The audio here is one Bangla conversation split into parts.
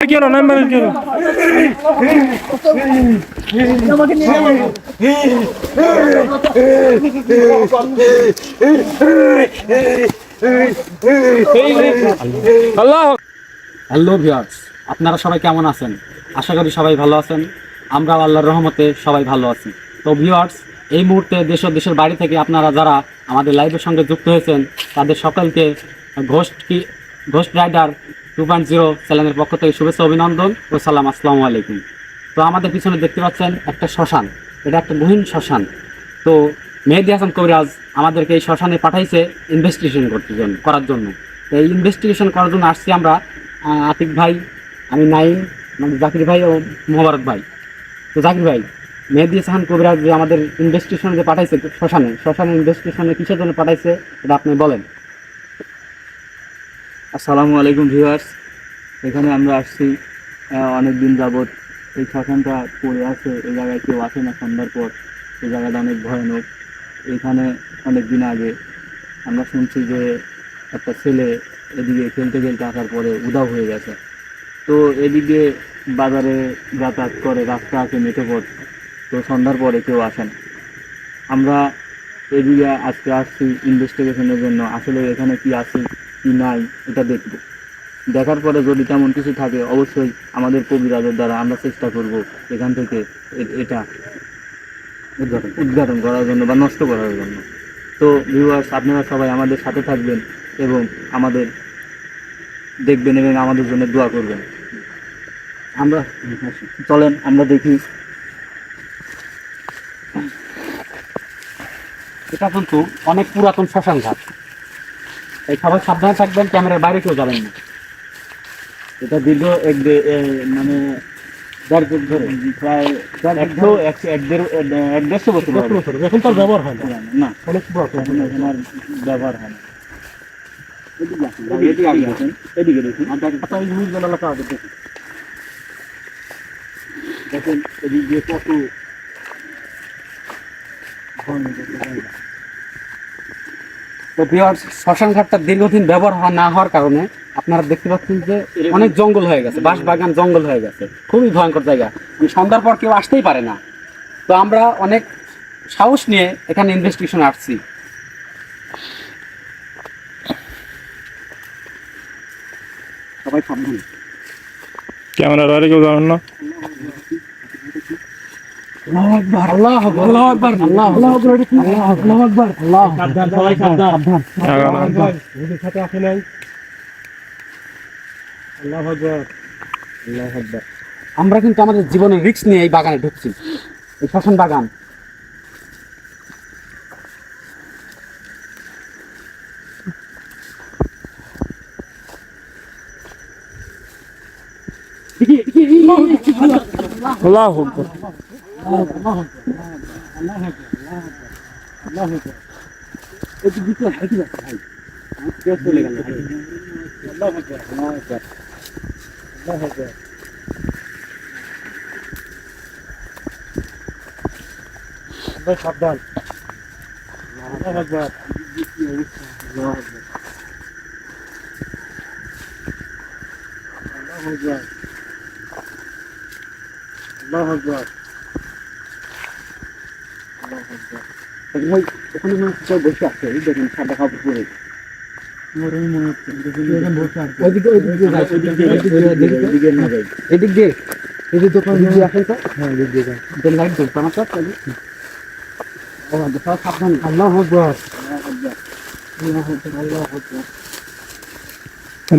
কি হলো না মানে কি হলো আল্লাহ। হ্যালো ভিউয়ার্স, আপনারা সবাই কেমন আছেন? আশা করি সবাই ভালো আছেন। আমরাও আল্লাহর রহমতে সবাই ভালো আছি। তো ভিউয়ার্স, এই মুহূর্তে দেশ ও দেশের বাইরে থেকে আপনারা যারা আমাদের লাইভের সঙ্গে যুক্ত হয়েছেন তাদের সকলকে ঘোস্ট রাইডার 2.0 চ্যানেলের পক্ষ থেকে শুভেচ্ছা, অভিনন্দন ও সালাম। আসসালামু আলাইকুম। তো আমাদের পিছনে দেখতে পাচ্ছেন একটা শ্মশান, এটা একটা গহীন শ্মশান। তো মেহেদী হাসান কবিরাজ আমাদেরকে এই শ্মশানে পাঠাইছে ইনভেস্টিগেশন করার জন্য। তো এই ইনভেস্টিগেশন করার জন্য আসছি আমরা, আতিক ভাই, আমি নাইম, মানে জাকির ভাই ও মোবারক ভাই। তো জাকির ভাই, মেহেদী হাসান কবিরাজ যে আমাদের ইনভেস্টিগেশনে যে পাঠাইছে শ্মশানে ইনভেস্টিগেশনে কিসের জন্য পাঠাইছে এটা আপনি বলেন। আসসালামু আলাইকুম ভিউয়ার্স, এখানে আমরা আসছি অনেক দিন যাবৎ। এই শ্মশানটা পড়ে আছে, এই জায়গায় কেউ আসে না সন্ধ্যার পর। এই জায়গাটা অনেক ভয়ানক। এখানে অনেক দিন আগে আমরা শুনছি যে একটা ছেলে এদিকে খেলতে খেলতে আসার পরে উধাও হয়ে গেছে। তো এদিকে বাজারে যাতায়াত করে, রাস্তা আছে, মেঠো পথ। তো সন্ধ্যার পরে কেউ আসে না। আমরা এদিকে আজকে আসছি ইনভেস্টিগেশনের জন্য। আসলে এখানে কি আছে কি নাই এটা দেখব। দেখার পরে যদি তেমন কিছু থাকে অবশ্যই আমাদের কবিরাজের দ্বারা আমরা চেষ্টা করব এখান থেকে এটা উদ্ঘাটন করার জন্য বা নষ্ট করার জন্য। তো ভিউয়ার্স, আপনারা সবাই আমাদের সাথে থাকবেন এবং আমাদের দেখবেন এবং আমাদের জন্য দোয়া করবেন। আমরা চলেন আমরা দেখি। এটা কিন্তু অনেক পুরাতন শ্মশান ঘাট। এই সবাই সাবধানে থাকবেন, ক্যামেরার বাইরে কেউ যাবেন না। এটা দীর্ঘ মানে প্রায় 150 বছর এখন তার ব্যবহার হয় না, অনেক পুরাতন। এখন আর ব্যবহার হয় না। এদিকে দেখুন, আচ্ছা এই নিউজ এলাকা আগে দেখুন। দেখেন এদিক দিয়ে কত তো ভিউয়ার্স, শ্মশান ঘাটটা দীর্ঘদিন ব্যবহার না হওয়ার কারণে আপনারা দেখতে পাচ্ছেন যে অনেক জঙ্গল হয়ে গেছে, বাঁশ বাগান জঙ্গল হয়ে গেছে, খুবই ভয়ঙ্কর জায়গা। সন্ধ্যার পর কেউ আসতেই পারে না। তো আমরা অনেক সাহস নিয়ে এখানে ইনভেস্টিগেশন আসছি। সবাই সাবধান। ক্যামেরার বাইরে কেউ যাবেন না। আল্লাহু আকবার, আল্লাহু আকবার, আল্লাহু আকবার, আল্লাহু আকবার, আল্লাহু আকবার, আল্লাহু আকবার। সবাই সাবধান। ওদের সাথে আসে নাই। আল্লাহু আকবার, আল্লাহু আকবার। আমরা কিন্তু আমাদের জীবনের রিস্ক নিয়ে এই বাগানে ঢুকছি, এই শ্মশান বাগান। আল্লাহু আকবার। সাবধান। আল্লাহু আকবার। আল্লাহু আকবার। আল্লাহু আকবার। আল্লাহু আকবার। ভাই, ওখানে মনে হচ্ছে কেউ বসে আছে, এই দেখেন সাদা কাপড় পরে। এদিক দিয়ে এই দোকান দিয়ে আসেন তো। হ্যাঁ এদিক দিয়ে যান। লাইট জ্বলছে আমার কাছে। সাবধান। আল্লাহু আকবার। আল্লাহু আকবার, আল্লাহু আকবার,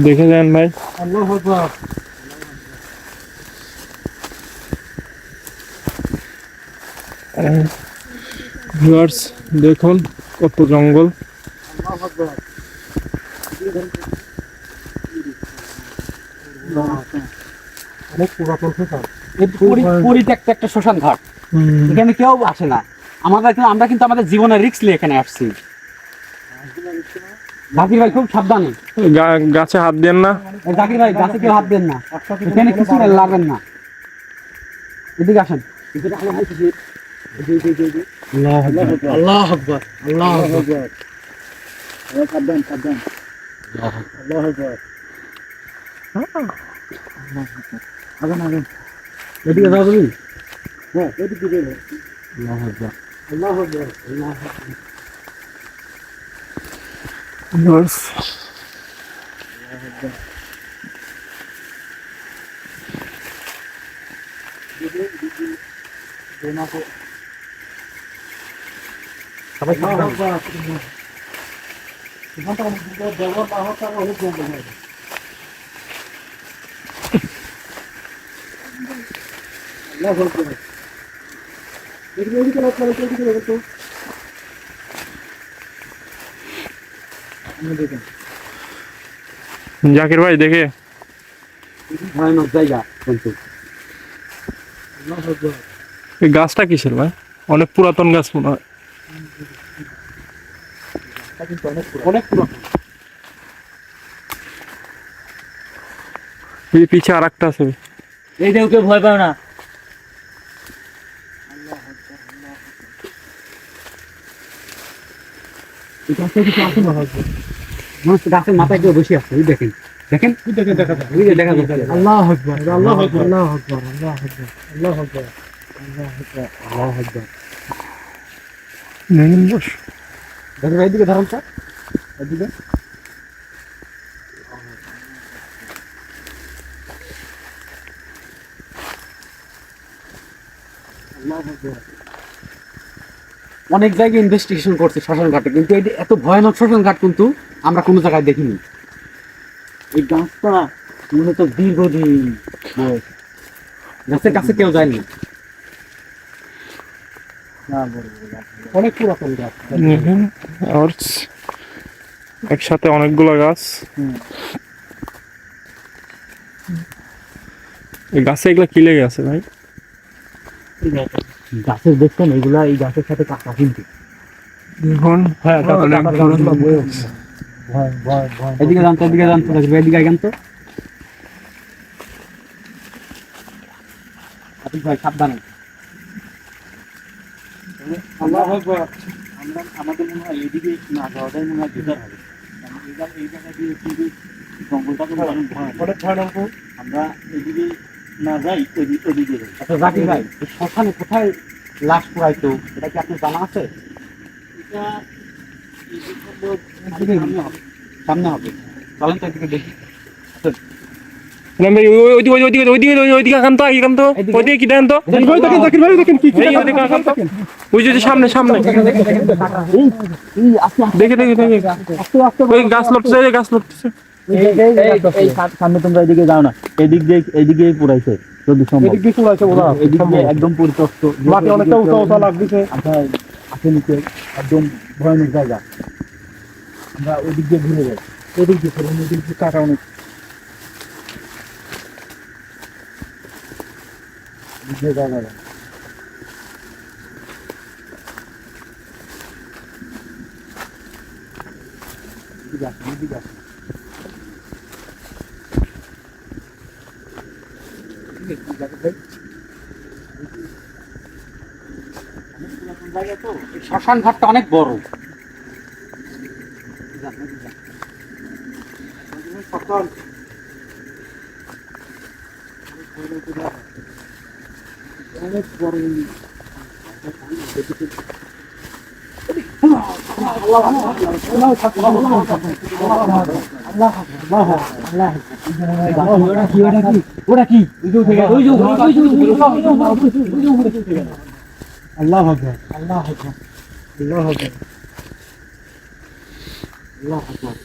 দেখে যান ভাই। আল্লাহু আকবার। ভিউয়ার্স দেখুন কত জঙ্গল। আল্লাহু আকবার। অনেক পুরাতন শ্মশান। পরিত্যক্ত একটা শ্মশান ঘাট, এখানে কেউ আসে না। আমরা কিন্তু আমাদের জীবনের রিস্ক নিয়ে এখানে আসছি। জাকির ভাই খুব সাবধানে। গাছে হাত দেন না। জাকির ভাই, গাছে কেউ হাত দেন না, এখানে কিছু লাগবেন না। এদিকে আসেন। আল্লাহু আকবার, আল্লাহু আকবার। সাবধান সাবধান। আল্লাহু আকবার। আগান আগান, এদিকে যাও তুমি। হ্যাঁ এদিকে যাও। আল্লাহু আকবার, আল্লাহু আকবার, আল্লাহু আকবার। ভিউয়ার্স সবাই সাবধান। জাকির ভাই দেখে ভয়ানক জায়গা কিন্তু। এই গাছটা কিসের ভাই? অনেক পুরাতন গাছ মনে হয়। অনেক পুরাতন। এই যে পিছে আর একটা আছে। এই যে কেউ ভয় পায় না। এই গাছটা কিছু আছে না হয়তো। মনে হচ্ছে গাছের মাথায় কেউ বসে আছে। ওই দেখেন, দেখেন, ওই দেখেন, দেখা যাচ্ছে। ওই যে দেখা যাচ্ছে। আল্লাহু আকবার, আল্লাহু আকবার, আল্লাহু আকবার, আল্লাহু আকবার, আল্লাহু আকবার, আল্লাহু আকবার, আল্লাহু আকবার। নেন বস। দেখেন এইদিকে ধরেন স্যার, এইদিকে। অনেক জায়গায় ইনভেস্টিগেশন করছে শ্মশান ঘাটে, কিন্তু এই এত ভয়ানক শ্মশান ঘাট কিন্তু আমরা কোনো জায়গায় দেখিনি। এই গাছটা মূলত দীর্ঘদিন বয়স। গাছের কাছে কেউ যায়নি। অনেক পুরাতন গাছ। দেখেন আর একসাথে অনেকগুলো গাছ। এই গাছে এগুলা কি লেগে আছে ভাই? গাছের দেখছেন এগুলা, এই গাছের সাথে কাটা কিন্তু। দেখুন হ্যাঁ, অনেক পুরাতন গাছ। এদিকে জানতো, এদিকে জানতো, এদিকে আগান তো। আতিক ভাই সাবধানে। আল্লাহু আকবার। আমাদের মনে হয় এদিকে না যাওয়াটাই মনে হয় বেটার হবে। কারণ এই জায়গা দিয়ে কিন্তু জঙ্গলটা তো অনেক ভয়ানক। আমরা এদিকে না যাই, ওদিকে যাই। আচ্ছা জাকির ভাই, এই শ্মশানে কোথায় লাশ পুরাইতো এটা কি আপনার জানা আছে? এটা সামনে হবে, সামনে হবে। চলেন তো এদিকে দেখি। না ভাই ওইদিকে আকান্ত আকান্ত ওইদিকে কি দেন তো? ওই দেখেন জাকির ভাই, দেখেন কি ওইদিকে আকান্ত। ওই যে সামনে সামনে দেখে দেখে দেখে ওই গাছ লড়তেছে, গাছ লড়তেছে। এই সামনে তোমরা এদিকে যাও না, এদিকে পুরাইছে যদি সম্ভব। এদিকে কি আছে ওরা? এদিকে একদম পরিত্যক্ত, মাটি অনেকটা উঁচা উঁচা লাগতেছে। আছে নিচে একদম ভয়ানক জায়গা। আমরা ওদিক দিয়ে ঘুরে যাই। ওদিক দিয়ে ওদিক দিয়ে কাটা অনেক। ওদিক দিয়ে যাওয়া যাবে। এদিকে আসুন, এদিকে আসুন। শ্মশান ঘাটটা অনেক বড়। অনেক বড়। ওটা কি? আল্লাহু আকবার, আল্লাহু আকবার, আল্লাহু আকবার, আল্লাহু আকবার।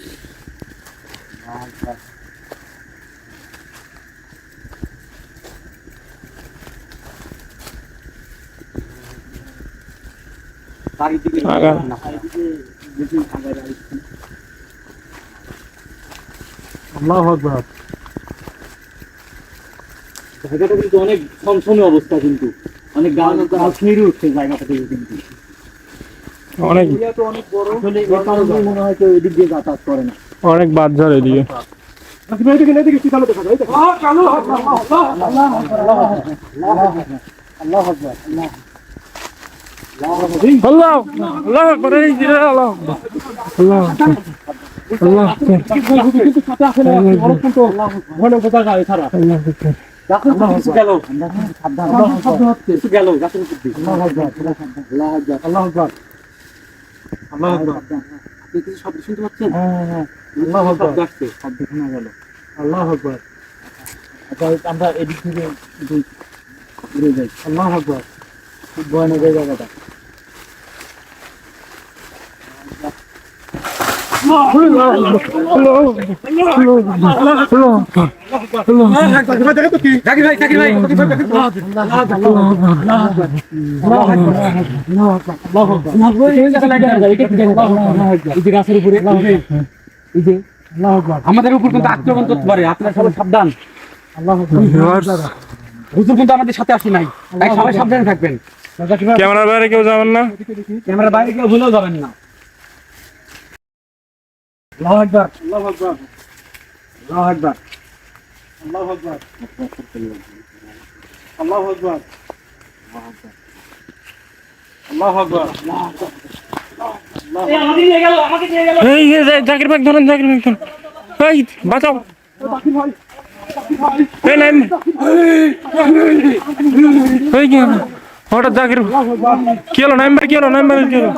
চারিদিকে আগান। আল্লাহু আকবার। জায়গাটা কিন্তু অনেক ছমছমে অবস্থা, কিন্তু অনেক গাছ ছিঁড়ে উঠছে জায়গাটা থেকে কিন্তু। অনেক অনেক বড়। আসলে এই কারণে মনে হয় কেউ এদিক দিয়ে যাতায়াত করে না। অনেক বাজার এদিকে। আল্লাহু আকবার। আল্লাহ আল্লাহু আকবার, এই যে আল্লাহু আকবার, আল্লাহু আকবার। আল্লাহ কিন্তু সাথে আসে না বড় কিন্তু ভয়ানক জায়গা এছাড়া গাছের উপর কিছু গেল সাবধান কিছু গেল গাছের উপর দিয়ে আল্লাহু আকবার আল্লাহু আকবার আল্লাহু আকবার আপনি কিছু শব্দ শুনতে পাচ্ছেন? হ্যাঁ আল্লাহু আকবার ডাকছে শব্দ শোনা গেল আল্লাহু আকবার আচ্ছা আমরা এদিক থেকে ঘুরে যাই আল্লাহু আকবার খুব ভয়ানক এই জায়গাটা আমাদের উপর কিন্তু আক্রমণ করতে পারে আপনারা সবাই সাবধান হুজুর কিন্তু আমাদের সাথে আসি নাই তাই সবাই সাবধানে থাকবেন ক্যামেরার বাইরে কেউ যাবেন না ক্যামেরার বাইরে কেউ ভুলেও যাবেন না আল্লাহু আকবার আল্লাহু আকবার আল্লাহু আকবার আল্লাহু আকবার আল্লাহু আকবার আল্লাহু আকবার এই জাকির ভাই ধরেন জাকির ভাই ধরেন এই বাঁচাও এই নাইম এই কি হঠাৎ জাকির কি হলো নাইম ভাই কি হলো নাইম ভাই কি হলো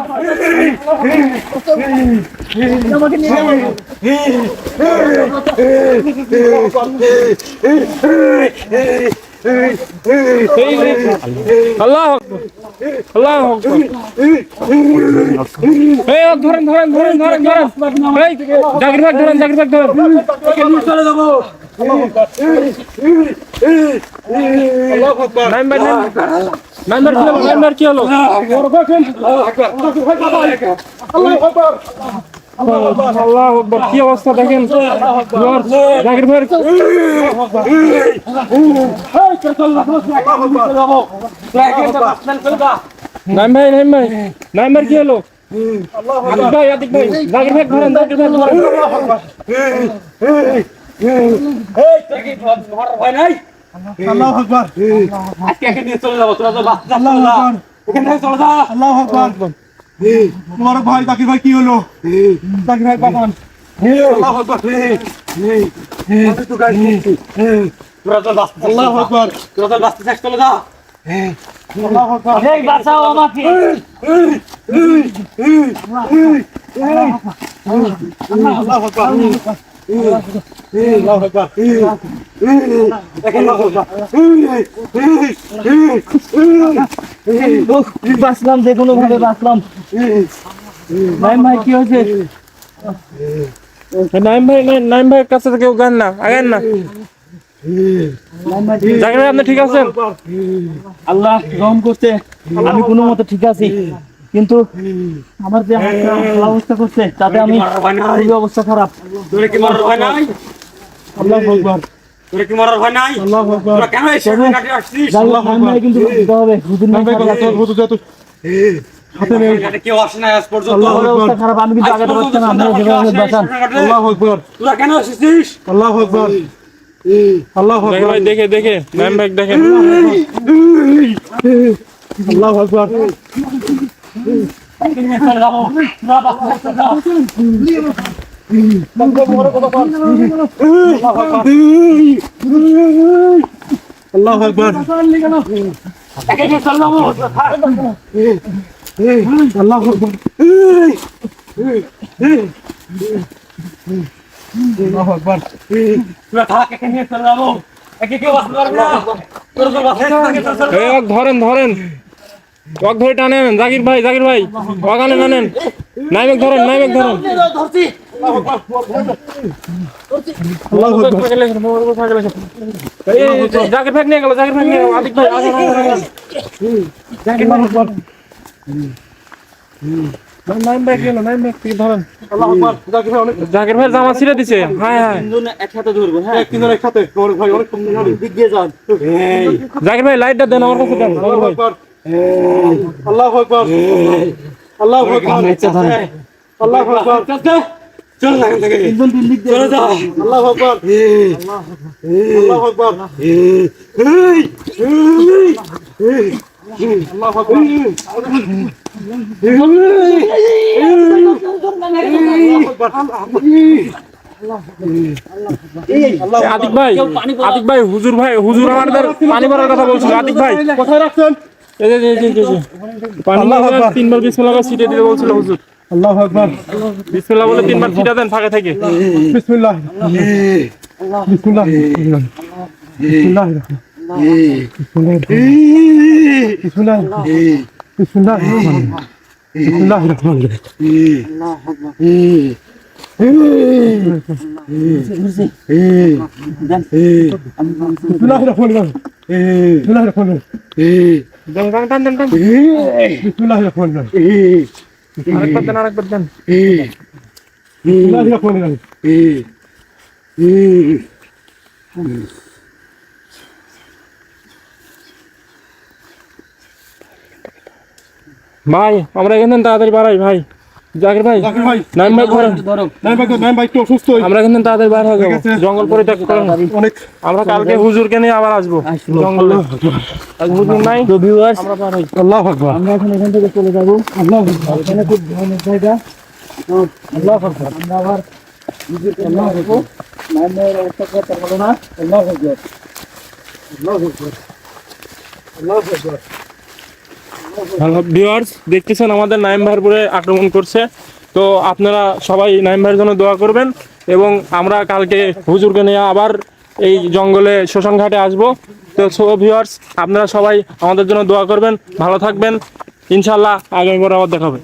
আল্লাহ আল্লাহ এই ধরেন ধরেন ধরেন ধরেন ধরেন এই জাকির ভাই ধরেন জাকির ভাই ধরেন চলে যাবো নাইম ভাই নাইম কি হলো আল্লাহ আকবার কি অবস্থা দেখেন জাকির ভাই নাইম ভাই কি হলো আদিক ভাই জাকির ভাই ধরেন জাকির ভাই ধরেন আল্লাহু আকবার আজকে এখানে নিয়ে চলে যাবো তোরা তো বাচ্চা আল্লাহু আকবার এখানে থেকে চলে যা আল্লাহু আকবার তোমার ভাই জাকির ভাই কি হলো জাকির ভাই পাঠান আল্লাহু আকবার তোরা তো বাচ্চা আল্লাহু আকবার তোরা তো বাচ্চা শেষ চলে যা আল্লাহু আকবার এই বাঁচাও আমাকে আল্লাহু আকবার আল্লাহু আকবার বাঁচলাম যে কোনো ভাবে বাঁচলাম ভাই ভাই কি হয়েছে নাইম ভাই কাছে কেউ গান না আগেন না জাকির ভাই আপনি ঠিক আছেন আল্লাহ রহম করতে আমি কোনো মতে ঠিক আছি কিন্তু আমার যে অবস্থা করছে তাতে আমি খুবই অবস্থা খারাপ তোরে কি মরার ভয় নাই আল্লাহু আকবার তোরে কি মরার ভয় নাই আল্লাহু আকবার তোরা কেন এসে কাটে আসছিস কিন্তু দিতে হবে হুজুর নাই হাতে নেই কাটে কেউ আসে না আজ পর্যন্ত আমার অবস্থা খারাপ আমি কিন্তু আগাতে পারছি না আপনারা যেভাবে বাঁচান আল্লাহু আকবার তোরা কেন এসেছিস আল্লাহু আকবার আল্লাহু জাকির ভাই দেখে দেখে নাইম ভাই দেখেন আল্লাহু আকবার আল্লাহু আকবার আল্লাহু আকবার আল্লাহু আকবার তোরা থাক এখানে নিয়ে চলে যাবো একে কেউ আসতে পারবে না তোরা তো বাসায় থাকে এই ধরেন ধরেন ওক ধরে টানেন জাকির ভাই ওখানে টানেন নাইমেক ধরেন ধরছি আল্লাহু আকবার জাকির ভাই নিয়ে গেল আদিক ভাই আল্লাহু আকবার নাইম ভাই গেল নাইম ভাই থেকে ধরেন আল্লাহু আকবার জাকির ভাই অনেক জাকির ভাই জামা ছিঁড়ে দিছে হায় হায় তিনজন একসাথে ধরবো হ্যাঁ একদিনের একসাথে অনেক ভাই অনেক কম দিক দিয়ে যান জাকির ভাই লাইটটা দেন আমার কাছে দেন জাকির ভাই আল্লাহু আকবার আল্লাহু আকবার আল্লাহু আকবার চল না এখান থেকে তিনজন তিন দিক দিয়ে চলে যা আল্লাহু আকবার আল্লাহু আকবার আল্লাহু আকবার আতিক ভাই হুজুর আমাদের পানি ভরার কথা বলছিল। আতিক ভাই কোথায় রাখছেন? এই যে পানি ভরার 3 বার বিসমিল্লাহ করে ছিটিয়ে দিতে বলছিল হুজুর। আল্লাহু আকবার বিসমিল্লাহ বলে 3 বার ছিটিয়ে দেন ফাঁকা থেকে। বিসমিল্লাহ বিসমিল্লাহ বিসমিল্লাহ বিসমিল্লাহ বিসমিল্লাহ বিসমিল্লাহির রহমানির রহিম বিসমিল্লাহির রহমানির রহিম বিসমিল্লাহির রহমানির রহিম আরেকবার দেন বিসমিল্লাহির রহমানির রহিম ভাই আমরা এখানে তাড়াতাড়ি বাড়াই ভাই। জাকির ভাই নাইম ভাই ধরেন। নাইম ভাই একটু অসুস্থ। আমরা এখানে তাড়াতাড়ি বার হয়ে যাবো। জঙ্গল পরিত্যাগ করেন। অনেক আমরা কালকে হুজুরকে নিয়ে আবার আসবো জঙ্গলে। আজ হুজুর নাই, আমরা বার হই। আল্লাহু আকবার আমরা এখন এখান থেকে চলে যাবো। এখানে খুব ভয়ানক জায়গা। আল্লাহু আকবার। আমরা আবার নিজের আল্লাহ রাখবো। নামের একটা কথা বলো না। আল্লাহু আকবার। আল্লাহু আকবার। আল্লাহু আকবার। হ্যালো ভিউয়ার্স, দেখতেছেন আমাদের নাইম ভাইয়ের উপরে আক্রমণ করছে। তো আপনারা সবাই নাইম ভাইয়ের জন্য দোয়া করবেন এবং আমরা কালকে হুজুরকে নিয়ে আবার এই জঙ্গলে শ্মশান ঘাটে আসবো। তো সো ভিউয়ার্স, আপনারা সবাই আমাদের জন্য দোয়া করবেন, ভালো থাকবেন। ইনশাআল্লাহ আগামী বার আবার দেখা হবে।